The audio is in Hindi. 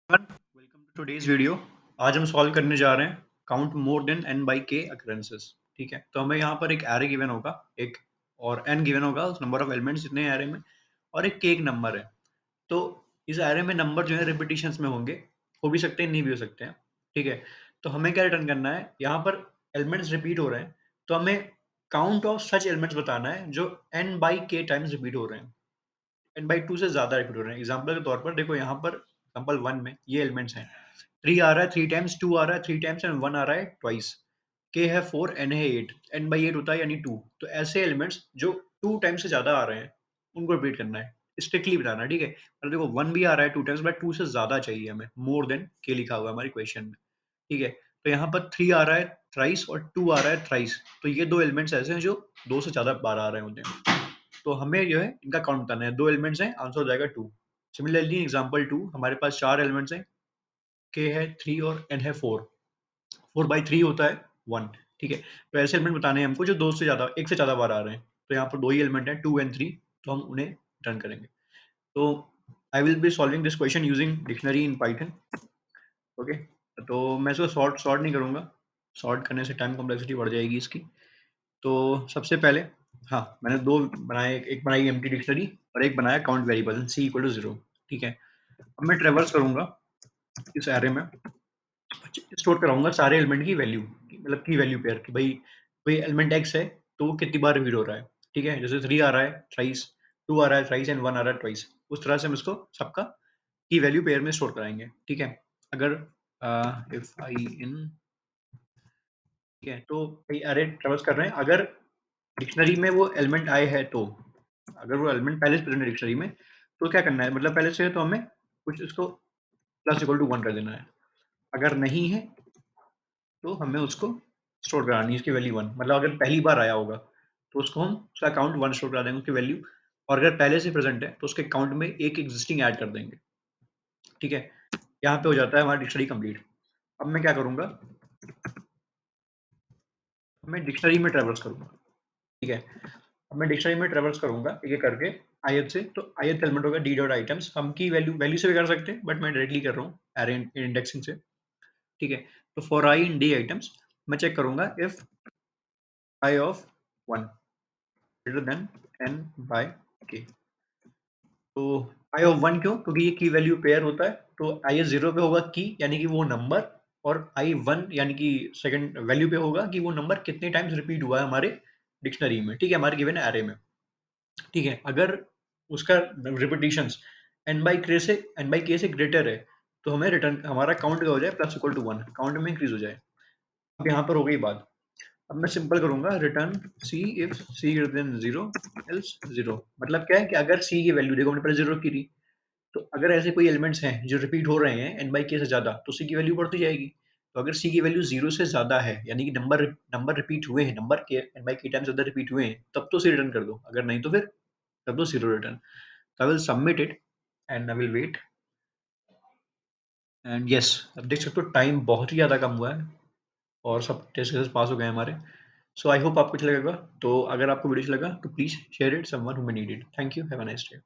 Welcome to today's video. आज हम सॉल्व करने जा रहे हैं count more than n by k occurrences. ठीक है, तो हमें यहाँ पर एक एरे गिवन होगा, एक और n गिवन होगा, उस नंबर ऑफ एलिमेंट्स जितने एरे में, और एक k एक नंबर है। तो इस एरे में नंबर जो है रिपीटिशंस में होंगे, हो भी सकते हैं, नहीं भी हो सकते हैं। ठीक है, तो हमें क्या रिटर्न करना है, यहाँ पर एलिमेंट्स रिपीट हो रहे हैं, तो हमें काउंट ऑफ सच एलिमेंट्स बताना है जो n by k times repeat हो रहे हैं, n बाई 2 से ज़्यादा रिपीट हो रहे हैं। एग्जाम्पल के तौर पर देखो, यहाँ पर एग्जाम्पल 1 में ये एलिमेंट्स हैं, 3 आ रहा है 3 टाइम्स, 2 आ रहा है 3 टाइम्स एंड 1 आ रहा है ट्वाइस। k है 4, n है 8, n बाई 8 होता है यानी 2। तो ऐसे एलिमेंट्स जो 2 टाइम्स से ज़्यादा आ रहे हैं, उनको रिपीट करना है, स्ट्रिक्टली बताना है। ठीक है, मतलब देखो 1 भी आ रहा है 2 टाइम्स, बट 2 से ज़्यादा चाहिए हमें, मोर देन k लिखा हुआ है हमारी क्वेश्चन में। ठीक है, तो यहाँ पर 3 आ रहा है थ्राइस और 2 आ रहा है थ्राइस, तो ये दो एलिमेंट्स ऐसे हैं जो 2 से ज़्यादा बार आ रहे होते हैं। तो हमें जो है इनका काउंट बताना है, 2 एलिमेंट्स हैं, आंसर हो जाएगा 2। सिमिलरली एग्जांपल 2, हमारे पास 4 एलिमेंट्स हैं, k है 3 और n है 4। 4 बाई 3 होता है 1। ठीक है, तो ऐसे एलिमेंट बताने हैं हमको जो 2 से ज़्यादा, 1 से ज़्यादा बार आ रहे हैं। तो यहाँ पर 2 ही एलिमेंट हैं, 2 एंड 3, तो हम उन्हें रिटर्न करेंगे। तो I will be solving this question using dictionary in Python. Okay, तो मैं इसको सॉर्ट सॉर्ट नहीं करूँगा, सॉर्ट करने से टाइम कॉम्प्लेक्सिटी बढ़ जाएगी इसकी। तो सबसे पहले, हाँ, मैंने 2 बनाए, एक बनाई एम्प्टी डिक्शनरी और एक बनाया count variable c equal to 0। ठीक है, अब मैं ट्रेवर्स करूँगा इस एरे में, स्टोर कराऊंगा सारे एलिमेंट की वैल्यू, मतलब की वैल्यू पेयर की, भाई कोई एलिमेंट x है तो वो कितनी बार रिपीट हो रहा है। ठीक है, जैसे 3 आ रहा है थ्राइस, 2 आ रहा है थ्राइस एंड 1 आ रहा है ट्वाइस, उस तरह से हम इसको सबका की वैल्यू पेयर में स्टोर कराएंगे। ठीक है, अगर इफ आई इन, ठीक है, तो भाई एरे ट्रेवर्स कर रहे हैं, अगर डिक्शनरी में वो एलिमेंट आए है तो, अगर वो एलिमेंट पहले से प्रेजेंट है डिक्शनरी में, तो क्या करना है, मतलब पहले से है तो हमें कुछ इसको प्लस इक्वल टू 1 कर देना है। अगर नहीं है तो हमें उसको स्टोर करानी है, इसकी वैल्यू 1, मतलब अगर पहली बार आया होगा तो उसको हम उसका काउंट 1 स्टोर करा देंगे, उसकी वैल्यू। और अगर पहले से प्रेजेंट है तो उसके काउंट में एक एग्जिस्टिंग ऐड कर देंगे। ठीक है, यहाँ पे हो जाता है हमारा डिक्शनरी कंप्लीट। अब मैं क्या करूँगा, मैं डिक्शनरी में ट्रेवर्स करूँगा। ठीक है, अब मैं डिक्शनरी में ट्रेवर्स करूँगा ये करके ith से, तो ith एलिमेंट होगा d डॉट आइटम्स, हम की वैल्यू वैल्यू से भी कर सकते हैं, बट मैं डायरेक्टली कर रहा हूँ एरे इंडेक्सिंग से। ठीक है, तो for I in d items मैं चेक करूँगा if i of 1 greater than n by k। तो i ऑफ 1 क्यों, क्योंकि ये की वैल्यू पेयर होता है, तो i 0 पे होगा की यानी कि वो नंबर, और i 1 यानी कि सेकंड वैल्यू पे होगा कि वो नंबर कितने टाइम्स रिपीट हुआ है हमारे डिक्शनरी में। ठीक है, हमारे गिवन एरे में। ठीक है, अगर उसका रिपीटिशंस n बाई k से ग्रेटर है, तो हमें रिटर्न, हमारा काउंट क्या हो जाए, प्लस इक्वल टू 1, काउंट में इंक्रीज हो जाए। अब यहाँ पर हो गई बात, अब मैं सिंपल करूंगा return c if c greater than 0 else 0। मतलब क्या है कि अगर c की वैल्यू, देखो हमने पहले 0 की थी, तो अगर ऐसे कोई एलिमेंट्स हैं जो रिपीट हो रहे हैं n बाई k से ज़्यादा, तो c की वैल्यू बढ़ती जाएगी। तो अगर c की वैल्यू 0 से ज़्यादा है, यानी कि नंबर नंबर रिपीट हुए हैं, नंबर के n बाई k टाइम ज़्यादा रिपीट हुए हैं, तब तो c रिटर्न कर दो, अगर नहीं तो फिर कर दो 0 return. I will submit it and I will wait. And yes, अब देख सकते हो टाइम बहुत ही ज़्यादा कम हुआ है और सब टेस्ट केसेस पास हो गए हमारे। सो आई होप आपको अच्छा लगेगा। तो अगर आपको वीडियो अच्छा लगा तो please share it someone who may need it. Thank you, have a nice day.